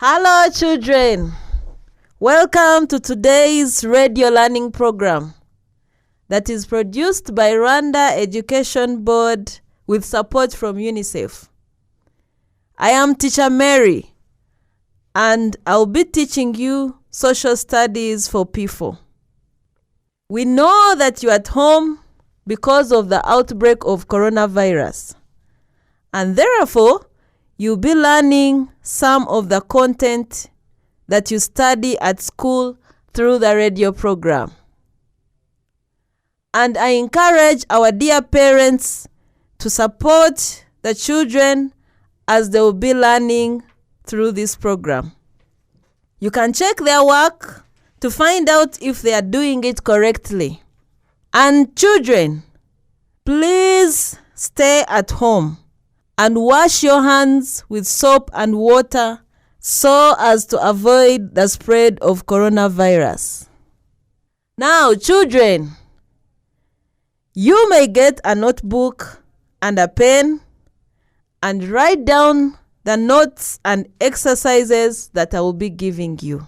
Hello, children. Welcome to today's radio learning program that is produced by Rwanda Education Board with support from UNICEF. I am Teacher Mary, and I'll be teaching you social studies for P4. We know that you're at home because of the outbreak of coronavirus, and therefore, you'll be learning some of the content that you study at school through the radio program. And I encourage our dear parents to support the children as they will be learning through this program. You can check their work to find out if they are doing it correctly. And children, please stay at home and wash your hands with soap and water so as to avoid the spread of coronavirus. Now, children, you may get a notebook and a pen and write down the notes and exercises that I will be giving you.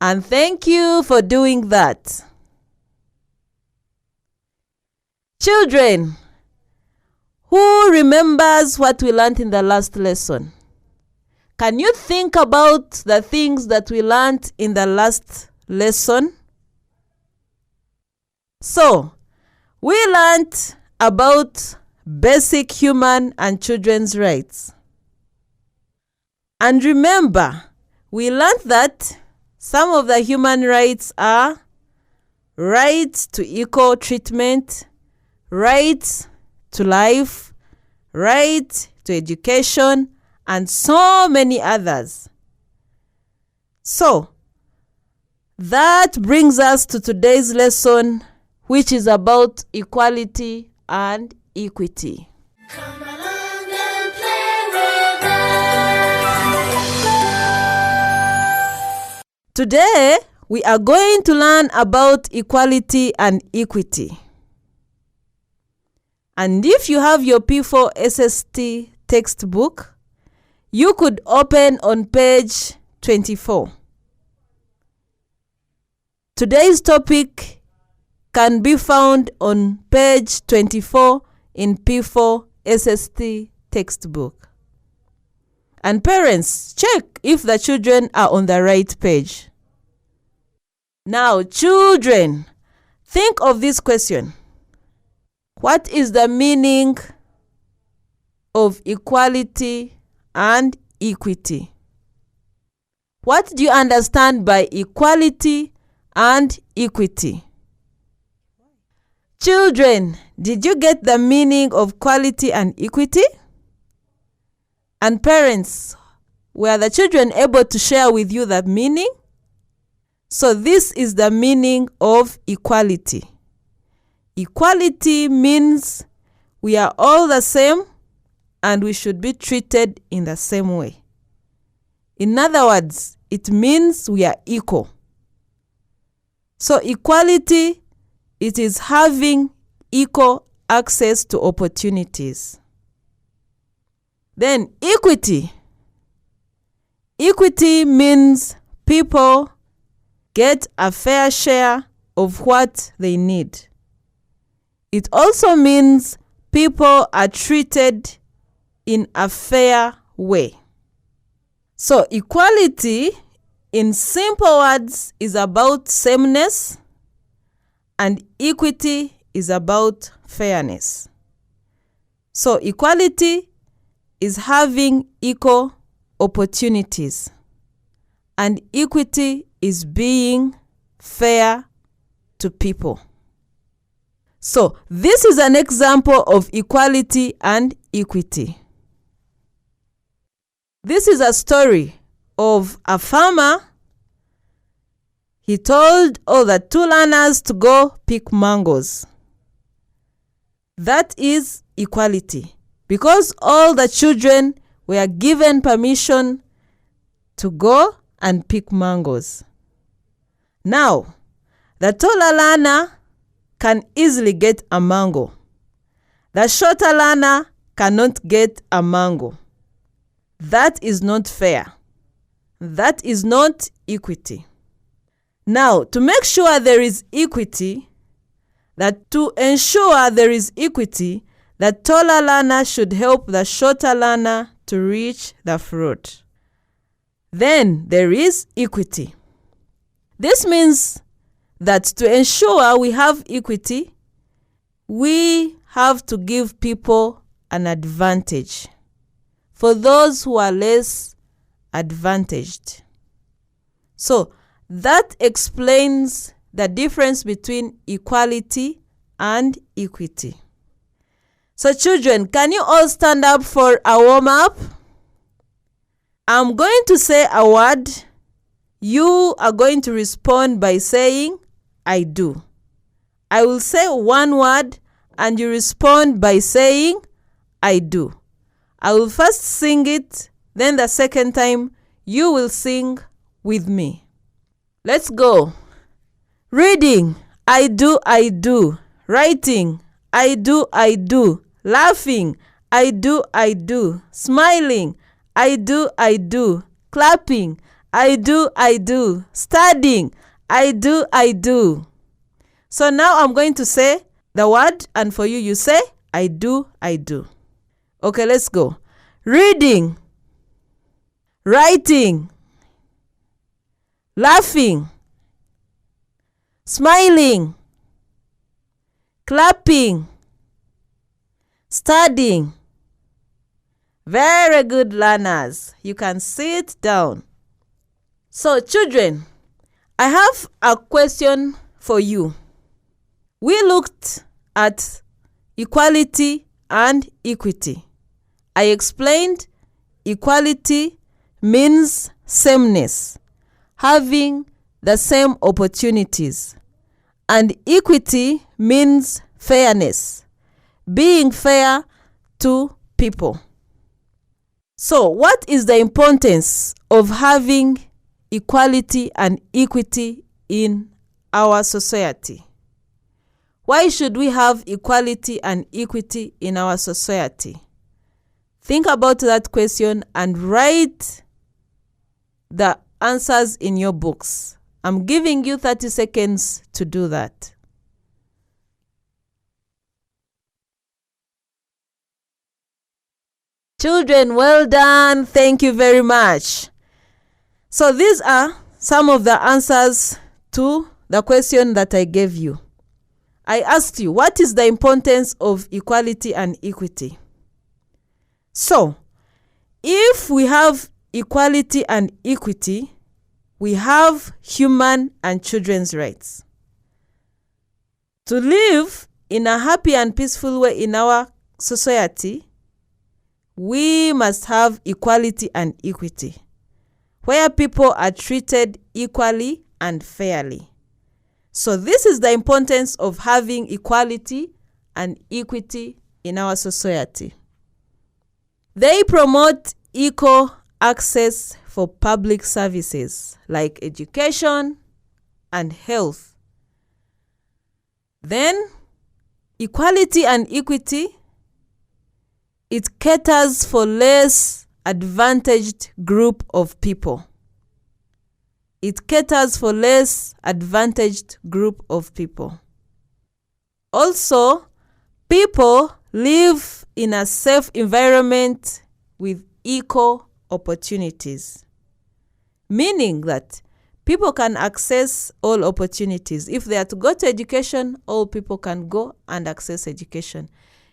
And thank you for doing that. Children, who remembers what we learned in the last lesson? Can you think about the things that we learned in the last lesson? So, we learned about basic human and children's rights. And remember, we learned that some of the human rights are rights to equal treatment, rights to life, right to education, and so many others. So, that brings us to today's lesson, which is about equality and equity. Come along and play with us. Today, we are going to learn about equality and equity. And if you have your P4 SST textbook, you could open on page 24. Today's topic can be found on page 24 in P4 SST textbook. And parents, check if the children are on the right page. Now, children, think of this question. What is the meaning of equality and equity? What do you understand by equality and equity? Children, did you get the meaning of equality and equity? And parents, were the children able to share with you the meaning? So this is the meaning of equality. Equality means we are all the same and we should be treated in the same way. In other words, it means we are equal. So equality, it is having equal access to opportunities. Then equity. Equity means people get a fair share of what they need. It also means people are treated in a fair way. So equality, in simple words, is about sameness, and equity is about fairness. So equality is having equal opportunities, and equity is being fair to people. So, this is an example of equality and equity. This is a story of a farmer. He told all the two learners to go pick mangoes. That is equality, because all the children were given permission to go and pick mangoes. Now, the taller learner can easily get a mango. The shorter learner cannot get a mango. That is not fair. That is not equity. Now, to make sure there is equity, the taller learner should help the shorter learner to reach the fruit. Then there is equity. This means that to ensure we have equity, we have to give people an advantage for those who are less advantaged. So that explains the difference between equality and equity. So children, can you all stand up for a warm-up? I'm going to say a word. You are going to respond by saying, I do. I will say one word and you respond by saying, I do. I will first sing it, then the second time you will sing with me. Let's go. Reading, I do, I do. Writing, I do, I do. Laughing, I do, I do. Smiling, I do, I do. Clapping, I do, I do. Studying, I do, I do. So now I'm going to say the word, and for you, you say, I do, I do. Okay, let's go. Reading, writing, laughing, smiling, clapping, studying. Very good, learners. You can sit down. So children, I have a question for you. We looked at equality and equity. I explained equality means sameness, having the same opportunities. And equity means fairness, being fair to people. So, what is the importance of having equality and equity in our society? Why should we have equality and equity in our society? Think about that question and write the answers in your books. I'm giving you 30 seconds to do that. Children, well done. Thank you very much. So these are some of the answers to the question that I gave you. I asked you, what is the importance of equality and equity? So, if we have equality and equity, we have human and children's rights. To live in a happy and peaceful way in our society, we must have equality and equity, where people are treated equally and fairly. So this is the importance of having equality and equity in our society. They promote equal access for public services like education and health. Then, equality and equity, it caters for less advantaged group of people. It caters for less advantaged group of people. Also, people live in a safe environment with equal opportunities, meaning that people can access all opportunities. If they are to go to education, all people can go and access education.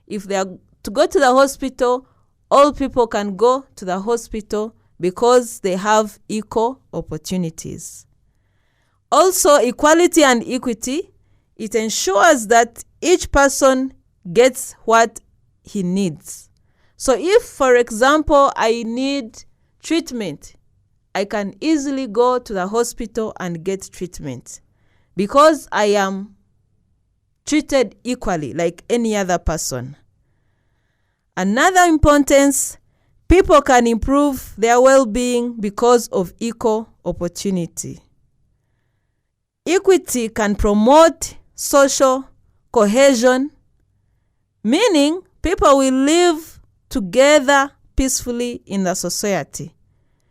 If they are to go to the hospital, all people can go to the hospital because they have equal opportunities. Also, equality and equity, it ensures that each person gets what he needs. So if, for example, I need treatment, I can easily go to the hospital and get treatment because I am treated equally like any other person. Another importance, people can improve their well-being because of equal opportunity. Equity can promote social cohesion, meaning people will live together peacefully in the society,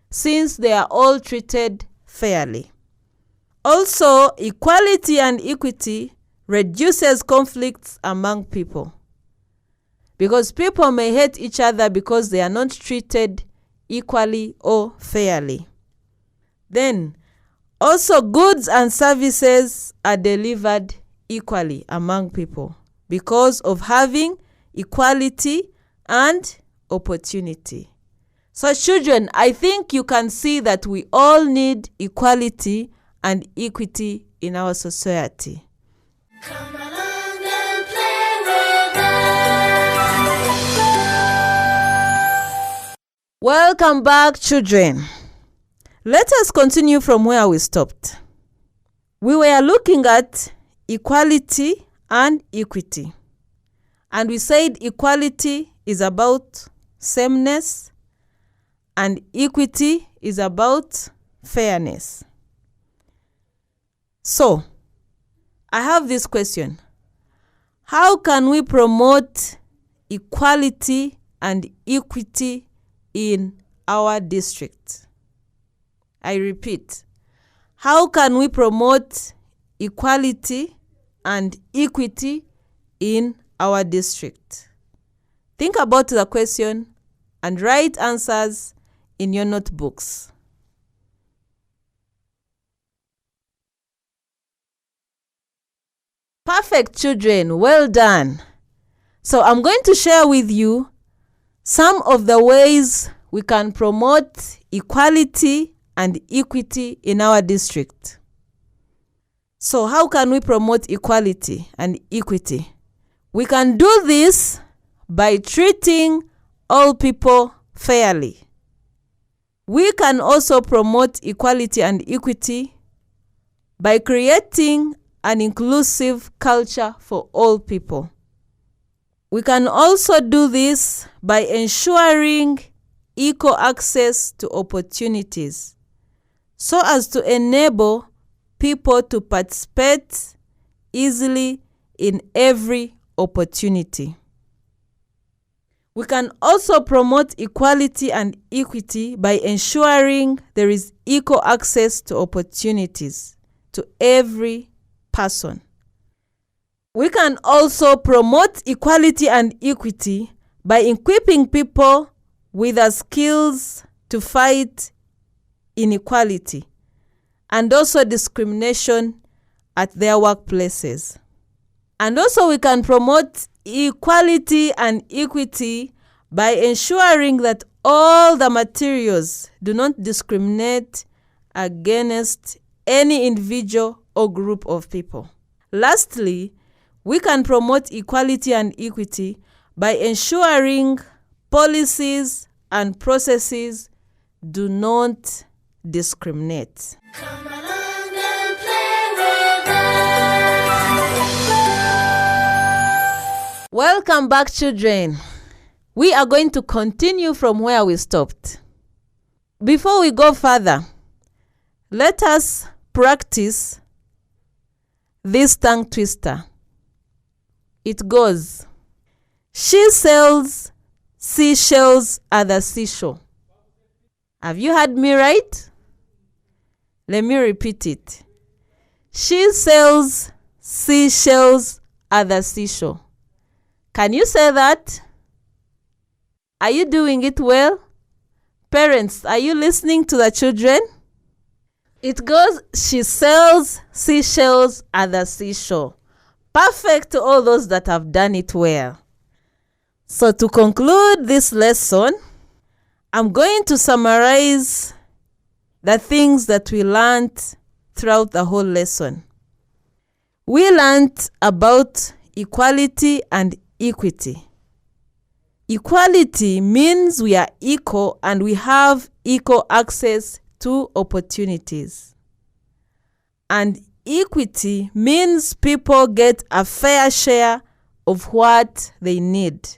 since they are all treated fairly. Also, equality and equity reduces conflicts among people, because people may hate each other because they are not treated equally or fairly. Then, also goods and services are delivered equally among people because of having equality and opportunity. So children, I think you can see that we all need equality and equity in our society. Come along and play with us. Welcome back, children. Let us continue from where we stopped. We were looking at equality and equity. And we said equality is about sameness and equity is about fairness. So, I have this question. How can we promote equality and equity in our district? I repeat, how can we promote equality and equity in our district? Think about the question and write answers in your notebooks. Perfect, children. Well done. So I'm going to share with you some of the ways we can promote equality and equity in our district. So how can we promote equality and equity? We can do this by treating all people fairly. We can also promote equality and equity by creating an inclusive culture for all people. We can also do this by ensuring equal access to opportunities so as to enable people to participate easily in every opportunity. We can also promote equality and equity by ensuring there is equal access to opportunities to every person. We can also promote equality and equity by equipping people with the skills to fight inequality and also discrimination at their workplaces. And also we can promote equality and equity by ensuring that all the materials do not discriminate against any individual or group of people. Lastly, we can promote equality and equity by ensuring policies and processes do not discriminate. Come along and play with us. Welcome back, children. We are going to continue from where we stopped. Before we go further, let us practice this tongue twister. It goes, she sells seashells at the seashore. Have you heard me right? Let me repeat it. She sells seashells at the seashore. Can you say that? Are you doing it well? Parents, are you listening to the children? It goes, she sells seashells at the seashore. Perfect to all those that have done it well. So to conclude this lesson, I'm going to summarize the things that we learned throughout the whole lesson. We learned about equality and equity. Equality means we are equal and we have equal access to opportunities. And equity means people get a fair share of what they need.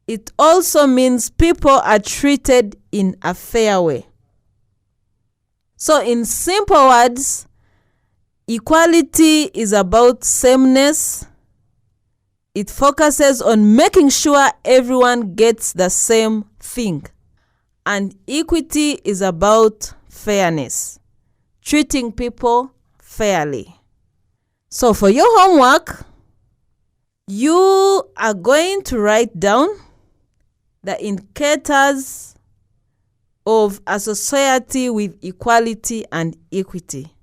It also means people are treated in a fair way. So in simple words, equality is about sameness. It focuses on making sure everyone gets the same thing. And equity is about fairness, treating people fairly. So for your homework, you are going to write down the indicators of a society with equality and equity.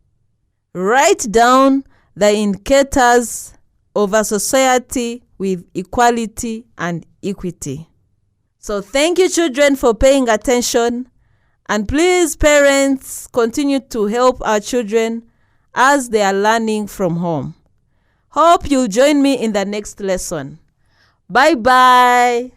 Write down the indicators of a society with equality and equity. So thank you, children, for paying attention. And please, parents, continue to help our children as they are learning from home. Hope you'll join me in the next lesson. Bye-bye.